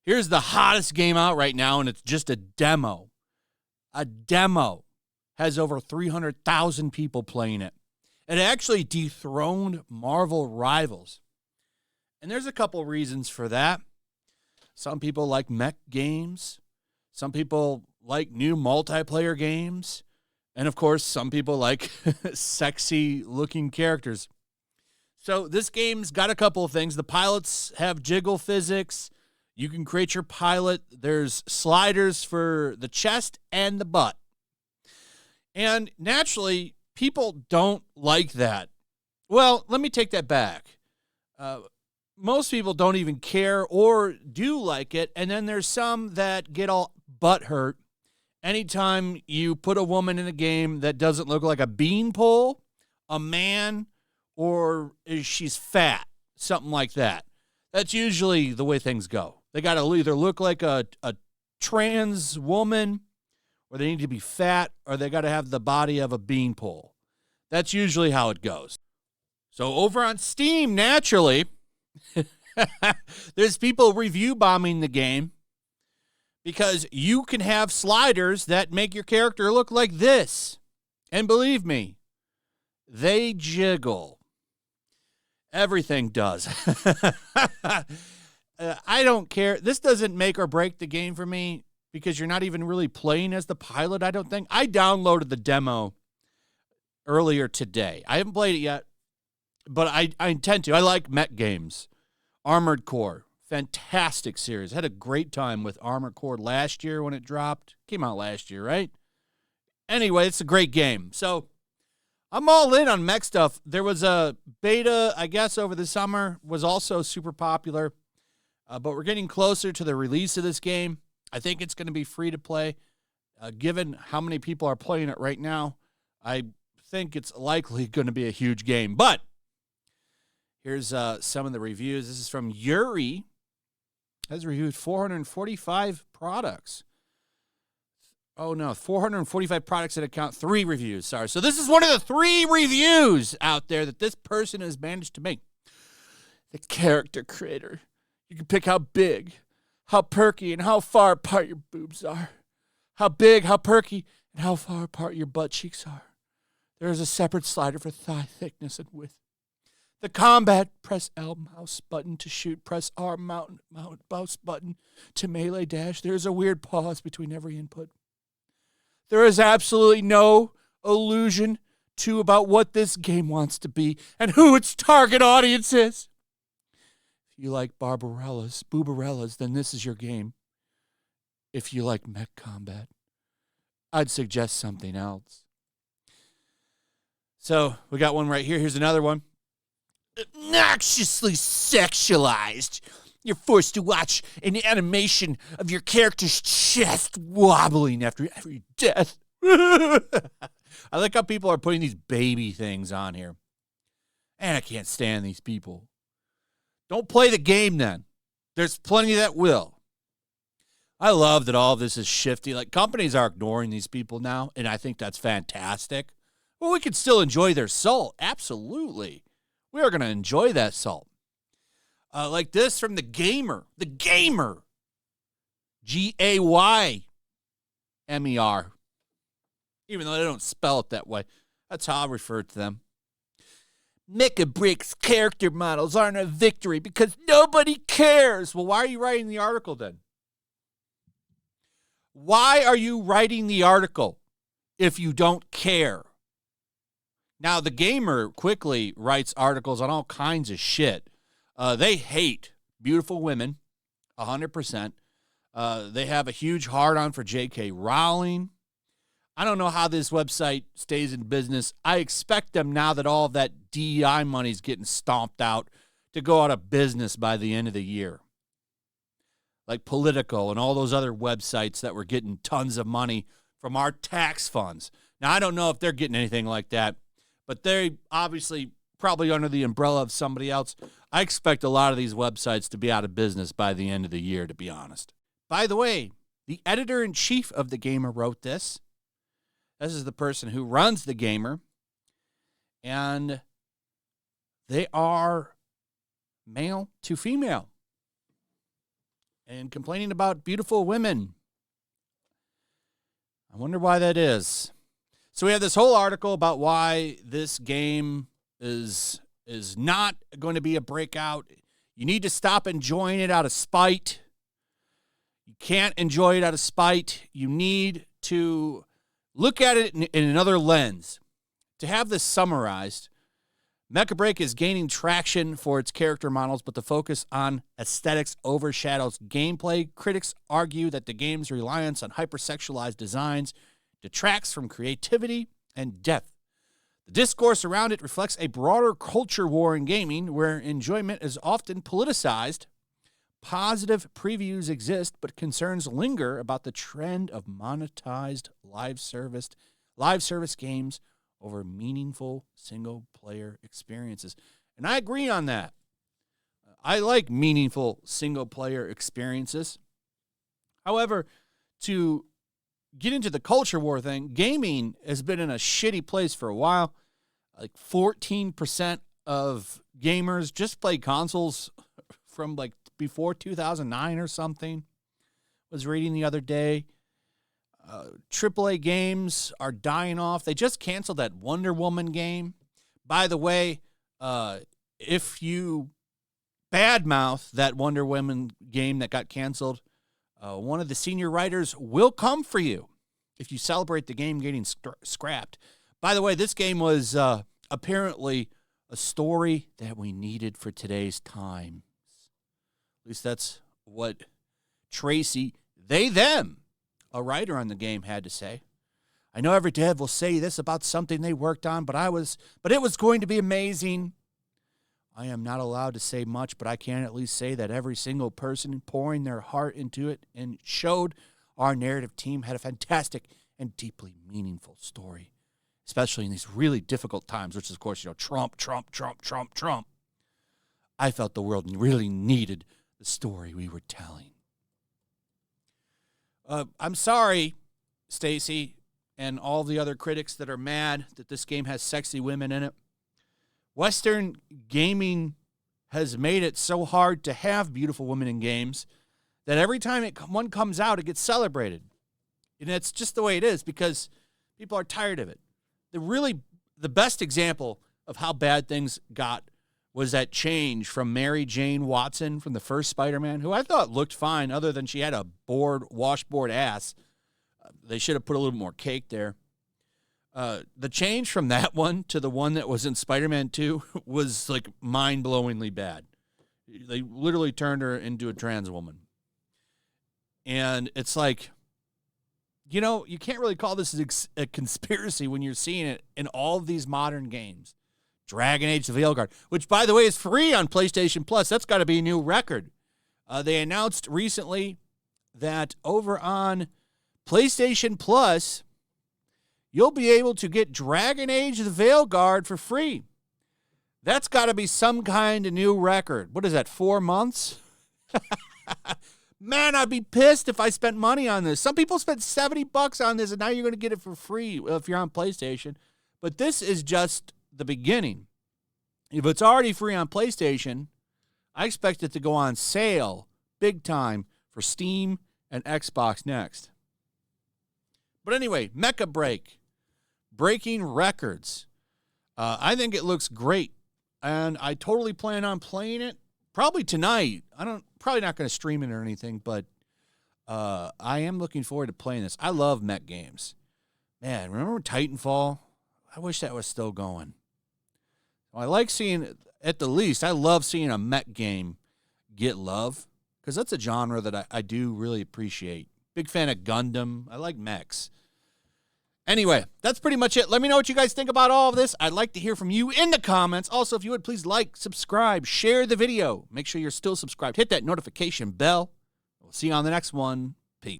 Here's the hottest game out right now, and it's just a demo. A demo has over 300,000 people playing it. It actually dethroned Marvel Rivals. And there's a couple reasons for that. Some people like mech games. Some people like new multiplayer games. And, of course, some people like sexy-looking characters. So this game's got a couple of things. The pilots have jiggle physics. You can create your pilot. There's sliders for the chest and the butt. And naturally, people don't like that. Well, let me take that back. Most people don't even care or do like it. And then there's some that get all butthurt anytime you put a woman in a game that doesn't look like a beanpole, a man, or she's fat, something like that. That's usually the way things go. They got to either look like a trans woman, or they need to be fat, or they got to have the body of a beanpole. That's usually how it goes. So over on Steam, naturally, there's people review bombing the game because you can have sliders that make your character look like this. And believe me, they jiggle. Everything does. I don't care. This doesn't make or break the game for me because you're not even really playing as the pilot, I don't think. I downloaded the demo earlier today. I haven't played it yet, but I intend to. I like mech games. Armored Core, fantastic series. I had a great time with Armored Core last year when it dropped. Came out last year, right? Anyway, it's a great game. So I'm all in on mech stuff. There was a beta, I guess, over the summer, was also super popular. But we're getting closer to the release of this game. I think it's going to be free to play. Given how many people are playing it right now, I think it's likely going to be a huge game. But here's some of the reviews. This is from Yuri. Has reviewed 445 products. Oh, no, 445 products that account 3 reviews. Sorry. So this is one of the 3 reviews out there that this person has managed to make. The character creator. You can pick how big, how perky, and how far apart your boobs are. How big, how perky, and how far apart your butt cheeks are. There is a separate slider for thigh thickness and width. The combat, press L mouse button to shoot, press R mouse button to melee dash. There is a weird pause between every input. There is absolutely no illusion about what this game wants to be and who its target audience is. If you like boobarellas, then this is your game. If you like mech combat, I'd suggest something else. So, we got one right here. Here's another one. Obnoxiously sexualized. You're forced to watch an animation of your character's chest wobbling after every death. I like how people are putting these baby things on here. And I can't stand these people. Don't play the game then. There's plenty that will. I love that all of this is shifty. Like, companies are ignoring these people now, and I think that's fantastic. Well, we can still enjoy their salt. Absolutely. We are going to enjoy that salt. Like this from The Gamer. The Gamer. Gaymer. Even though they don't spell it that way. That's how I refer to them. Mecha BREAK's character models aren't a victory because nobody cares. Well, why are you writing the article then? Why are you writing the article if you don't care? Now, The Gamer quickly writes articles on all kinds of shit. They hate beautiful women, 100%. They have a huge hard-on for J.K. Rowling. I don't know how this website stays in business. I expect them, now that all of that DEI money is getting stomped out, to go out of business by the end of the year. Like Politico and all those other websites that were getting tons of money from our tax funds. Now, I don't know if they're getting anything like that, but they're obviously probably under the umbrella of somebody else. I expect a lot of these websites to be out of business by the end of the year, to be honest. By the way, the editor-in-chief of The Gamer wrote this. This is the person who runs The Gamer. and they are male to female and complaining about beautiful women. I wonder why that is. So we have this whole article about why this game is not going to be a breakout. You need to stop enjoying it out of spite. You can't enjoy it out of spite. You need to look at it in another lens. To have this summarized, Mecha BREAK is gaining traction for its character models, but the focus on aesthetics overshadows gameplay. Critics argue that the game's reliance on hypersexualized designs detracts from creativity and depth. The discourse around it reflects a broader culture war in gaming, where enjoyment is often politicized. Positive previews exist, but concerns linger about the trend of monetized live service games over meaningful single-player experiences. And I agree on that. I like meaningful single-player experiences. However, to get into the culture war thing, gaming has been in a shitty place for a while. Like 14% of gamers just play consoles from like before 2009 or something. Was reading the other day. AAA games are dying off. They just canceled that Wonder Woman game. By the way, if you badmouth that Wonder Woman game that got canceled, one of the senior writers will come for you if you celebrate the game getting scrapped. By the way, this game was apparently a story that we needed for today's times. At least that's what Tracy, them, a writer on the game, had to say. I know every dev will say this about something they worked on, but it was going to be amazing. I am not allowed to say much, but I can at least say that every single person pouring their heart into it and showed our narrative team had a fantastic and deeply meaningful story, especially in these really difficult times, which is, of course, Trump. I felt the world really needed the story we were telling. I'm sorry, Stacy, and all the other critics that are mad that this game has sexy women in it. Western gaming has made it so hard to have beautiful women in games that every time one comes out, it gets celebrated. And it's just the way it is because people are tired of it. The best example of how bad things got was that change from Mary Jane Watson from the first Spider-Man, who I thought looked fine other than she had a washboard ass. They should have put a little more cake there. The change from that one to the one that was in Spider-Man 2 was like mind-blowingly bad. They literally turned her into a trans woman. And it's like, you can't really call this a conspiracy when you're seeing it in all of these modern games. Dragon Age the Veilguard, which, by the way, is free on PlayStation Plus. That's got to be a new record. They announced recently that over on PlayStation Plus, you'll be able to get Dragon Age the Veilguard for free. That's got to be some kind of new record. What is that, 4 months? Man, I'd be pissed if I spent money on this. Some people spent $70 on this, and now you're going to get it for free if you're on PlayStation. But this is just the beginning. If it's already free on PlayStation, I expect it to go on sale big time for Steam and Xbox next. But anyway, Mecha BREAK, breaking records. I think it looks great, and I totally plan on playing it probably tonight. Probably not going to stream it or anything, but I am looking forward to playing this. I love mech games. Man, remember Titanfall? I wish that was still going. I like seeing, at the least, I love seeing a mech game get love, because that's a genre that I do really appreciate. Big fan of Gundam. I like mechs. Anyway, that's pretty much it. Let me know what you guys think about all of this. I'd like to hear from you in the comments. Also, if you would, please like, subscribe, share the video. Make sure you're still subscribed. Hit that notification bell. We'll see you on the next one.